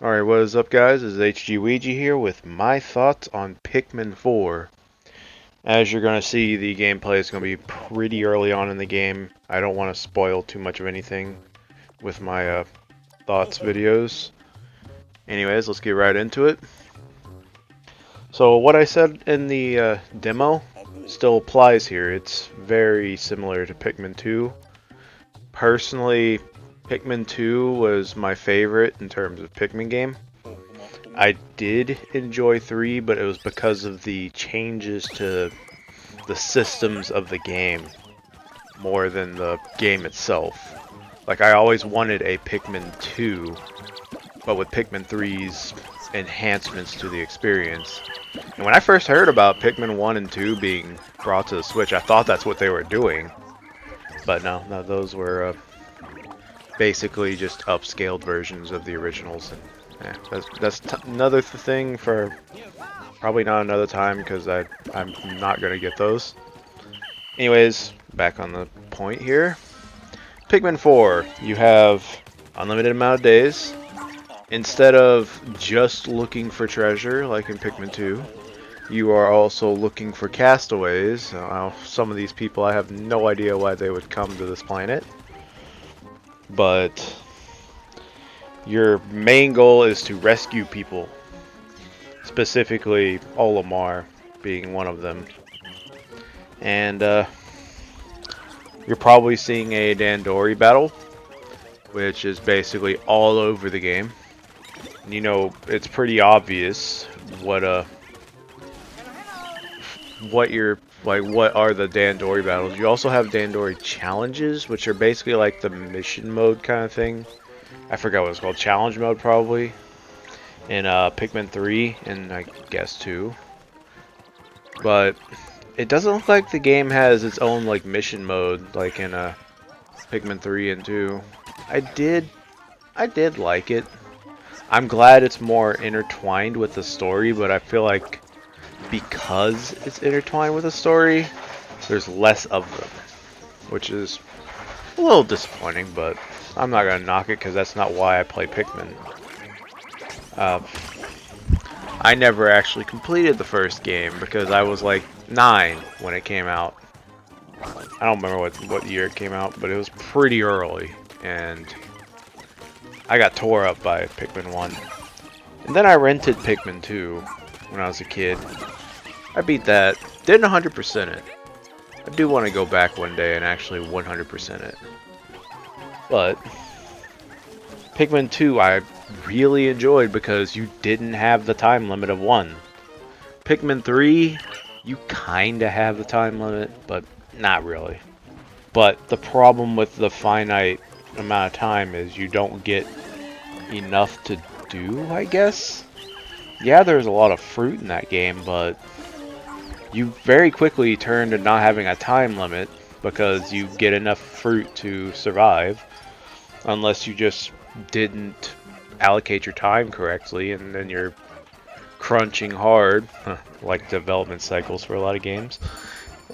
Alright, what is up guys? This is HG Ouija here with my thoughts on Pikmin 4. As you're going to see, the gameplay is going to be pretty early on in the game. I don't want to spoil too much of anything with my thoughts videos. Anyways, let's get right into it. So what I said in the demo still applies here. It's very similar to Pikmin 2. Personally, Pikmin 2 was my favorite in terms of Pikmin game. I did enjoy 3, but it was because of the changes to the systems of the game more than the game itself. Like, I always wanted a Pikmin 2, but with Pikmin 3's enhancements to the experience. And when I first heard about Pikmin 1 and 2 being brought to the Switch, I thought that's what they were doing. But no, those were basically just upscaled versions of the originals, and that's another thing for probably not another time because I'm not gonna get those. Anyways, back on the point here. Pikmin 4, you have unlimited amount of days. Instead of just looking for treasure like in Pikmin 2, you are also looking for castaways. Some of these people, I have no idea why they would come to this planet. But your main goal is to rescue people, specifically Olimar being one of them. And you're probably seeing a Dandori battle, which is basically all over the game. And you know, it's pretty obvious what are the Dandori battles. You also have Dandori challenges, which are basically like the mission mode kind of thing. I forgot what it's called. Challenge mode, probably. In Pikmin 3, and I guess 2. But it doesn't look like the game has its own like mission mode like in Pikmin 3 and 2. I did like it. I'm glad it's more intertwined with the story, but I feel like because it's intertwined with a story, there's less of them, which is a little disappointing, but I'm not gonna knock it because that's not why I play Pikmin. I never actually completed the first game because I was like 9 when it came out. I don't remember what year it came out, but it was pretty early, and I got tore up by Pikmin 1. And then I rented Pikmin 2 when I was a kid. I beat that. Didn't 100% it. I do want to go back one day and actually 100% it. But Pikmin 2 I really enjoyed because you didn't have the time limit of 1. Pikmin 3, you kinda have the time limit, but not really. But the problem with the finite amount of time is you don't get enough to do, I guess? Yeah, there's a lot of fruit in that game, but you very quickly turn to not having a time limit because you get enough fruit to survive, unless you just didn't allocate your time correctly, and then you're crunching hard, like development cycles for a lot of games,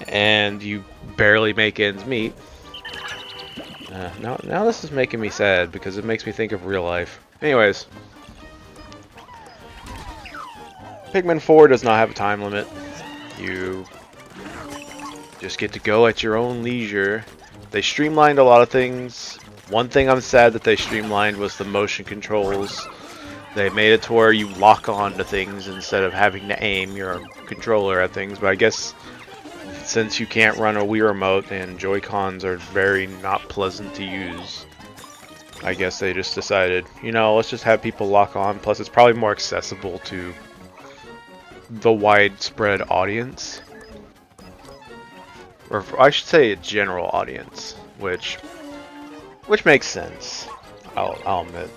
and you barely make ends meet. Now this is making me sad because it makes me think of real life. Anyways, Pikmin 4 does not have a time limit. You just get to go at your own leisure. They streamlined a lot of things. One thing I'm sad that they streamlined was the motion controls. They made it to where you lock on to things instead of having to aim your controller at things. But I guess since you can't run a Wii remote and Joy-Cons are very not pleasant to use, I guess they just decided, you know, let's just have people lock on. Plus, it's probably more accessible to the widespread audience, or I should say a general audience, which makes sense, I'll admit.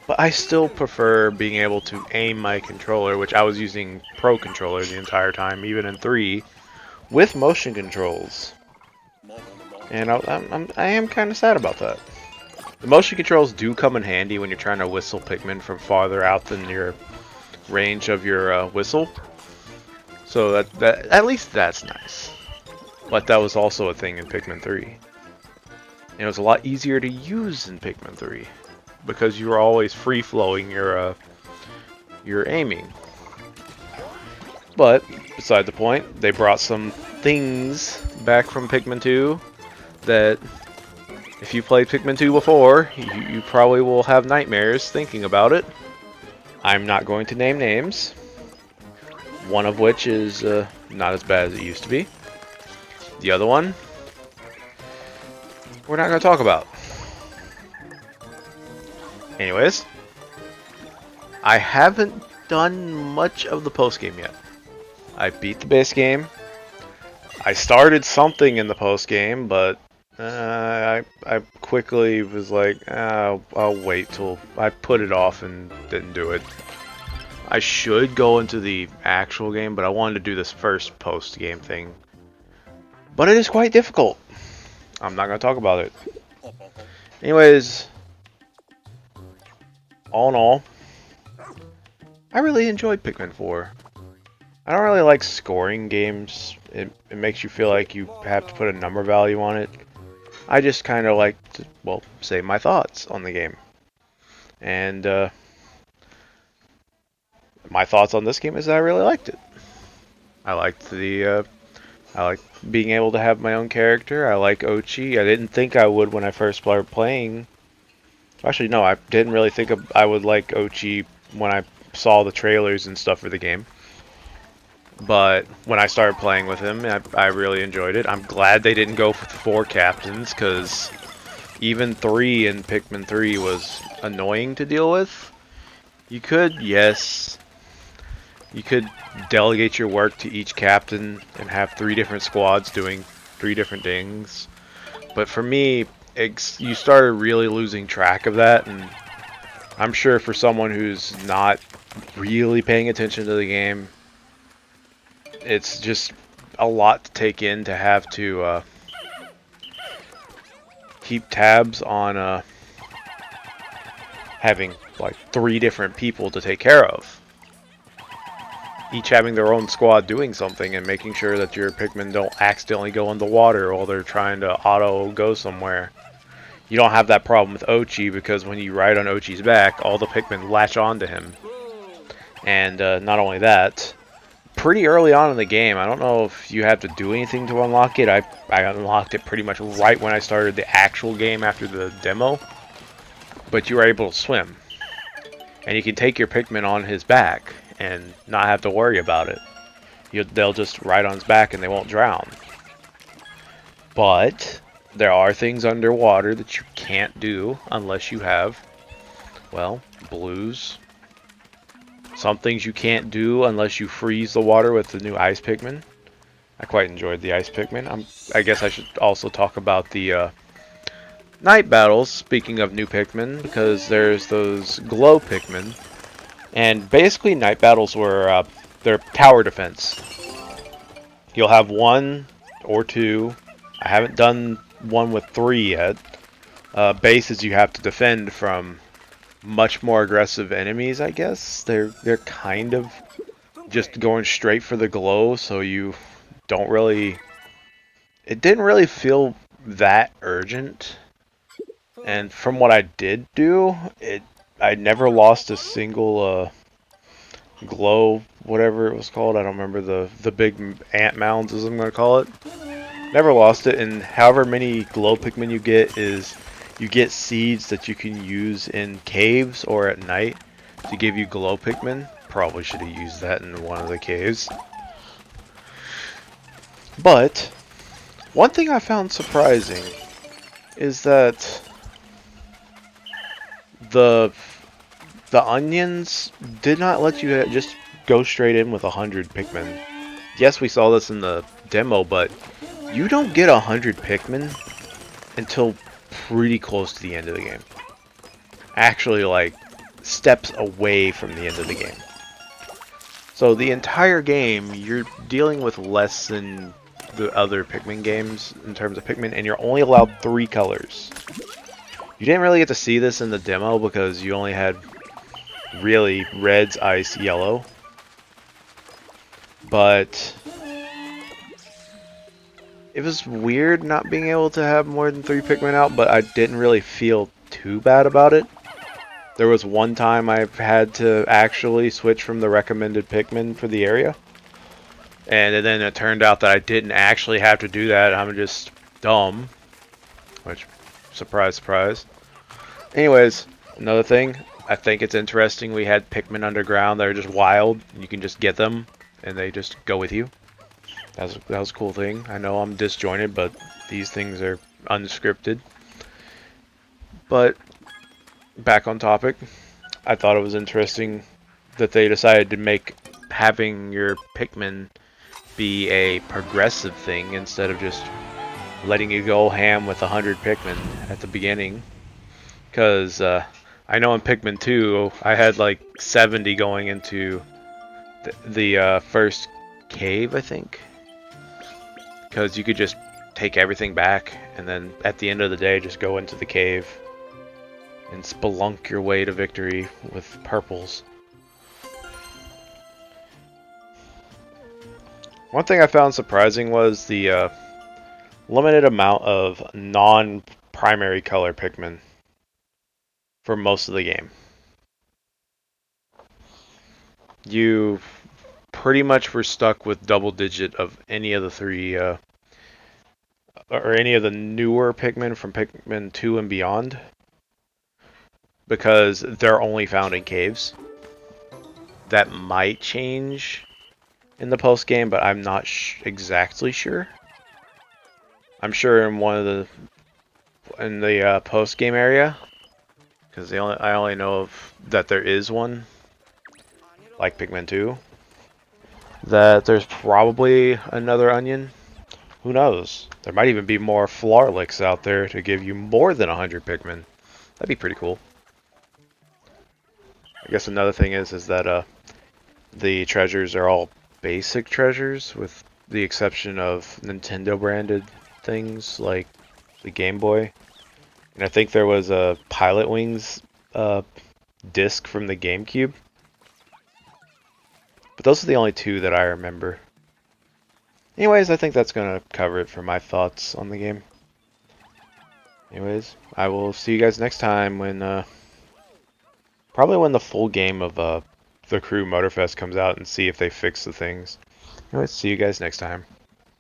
But I still prefer being able to aim my controller, which I was using Pro Controller the entire time, even in 3, with motion controls. And I am kind of sad about that. The motion controls do come in handy when you're trying to whistle Pikmin from farther out than your range of your whistle. So that at least that's nice. But that was also a thing in Pikmin 3. And it was a lot easier to use in Pikmin 3. because you were always free-flowing your aiming. But beside the point, they brought some things back from Pikmin 2 that if you played Pikmin 2 before, you probably will have nightmares thinking about it. I'm not going to name names, one of which is not as bad as it used to be. The other one, we're not going to talk about. Anyways, I haven't done much of the post-game yet. I beat the base game. I started something in the post-game, but I quickly was like, I'll wait till I put it off and didn't do it. I should go into the actual game, but I wanted to do this first post-game thing. But it is quite difficult. I'm not going to talk about it. Anyways, all in all, I really enjoyed Pikmin 4. I don't really like scoring games. It makes you feel like you have to put a number value on it. I just kind of like to, well, say my thoughts on the game. And my thoughts on this game is that I really liked it. I liked I like being able to have my own character. I like Ochi. I didn't think I would when I first started playing. Actually, no, I didn't really think I would like Ochi when I saw the trailers and stuff for the game. But when I started playing with him, I really enjoyed it. I'm glad they didn't go for 4 captains, because even 3 in Pikmin 3 was annoying to deal with. You could, yes, you could delegate your work to each captain and have 3 different squads doing 3 different things. But for me, you started really losing track of that, and I'm sure for someone who's not really paying attention to the game, it's just a lot to take in to have to keep tabs on having like 3 different people to take care of. Each having their own squad doing something and making sure that your Pikmin don't accidentally go in the water while they're trying to auto go somewhere. You don't have that problem with Ochi, because when you ride on Ochi's back, all the Pikmin latch onto him. And not only that, pretty early on in the game, I don't know if you have to do anything to unlock it. I unlocked it pretty much right when I started the actual game after the demo. But you were able to swim. And you can take your Pikmin on his back and not have to worry about it. They'll just ride on his back and they won't drown. But there are things underwater that you can't do unless you have, well, blues. Some things you can't do unless you freeze the water with the new ice Pikmin. I quite enjoyed the ice Pikmin. I guess I should also talk about the night battles, speaking of new Pikmin, because there's those glow Pikmin. And basically night battles were they're tower defense. You'll have 1 or 2. I haven't done one with 3 yet. Bases you have to defend from much more aggressive enemies, I guess. They're kind of just going straight for the glow, so you don't really... It didn't really feel that urgent. And from what I did do, I never lost a single glow, whatever it was called. I don't remember the big ant mounds, as I'm going to call it. Never lost it, and however many glow Pikmin you get is you get seeds that you can use in caves or at night to give you glow Pikmin. Probably should have used that in one of the caves. But one thing I found surprising is that the onions did not let you just go straight in with 100 Pikmin. Yes, we saw this in the demo, but you don't get 100 Pikmin until pretty close to the end of the game. Actually, like, steps away from the end of the game. So the entire game, you're dealing with less than the other Pikmin games in terms of Pikmin, and you're only allowed 3 colors. You didn't really get to see this in the demo because you only had really reds, ice, yellow. But it was weird not being able to have more than 3 Pikmin out, but I didn't really feel too bad about it. There was one time I've had to actually switch from the recommended Pikmin for the area. And then it turned out that I didn't actually have to do that. I'm just dumb. Which, surprise, surprise. Anyways, another thing. I think it's interesting we had Pikmin underground. They're just wild. You can just get them, and they just go with you. That was a cool thing. I know I'm disjointed, but these things are unscripted. But back on topic, I thought it was interesting that they decided to make having your Pikmin be a progressive thing instead of just letting you go ham with 100 Pikmin at the beginning. Because I know in Pikmin 2, I had like 70 going into the first cave, I think. Because you could just take everything back, and then at the end of the day, just go into the cave and spelunk your way to victory with purples. One thing I found surprising was the limited amount of non-primary color Pikmin for most of the game. You pretty much were stuck with double digit of any of the three, or any of the newer Pikmin from Pikmin 2 and beyond, because they're only found in caves. That might change in the post game, but I'm not exactly sure. I'm sure in the post game area, because I only know of that there is one, like Pikmin 2. That there's probably another onion. Who knows? There might even be more Flarlicks out there to give you more than 100 Pikmin. That'd be pretty cool. I guess another thing is that the treasures are all basic treasures, with the exception of Nintendo branded things like the Game Boy. And I think there was a Pilot Wings disc from the GameCube. But those are the only two that I remember. Anyways, I think that's going to cover it for my thoughts on the game. Anyways, I will see you guys next time when, probably when the full game of the Crew Motorfest comes out, and see if they fix the things. Anyways, see you guys next time.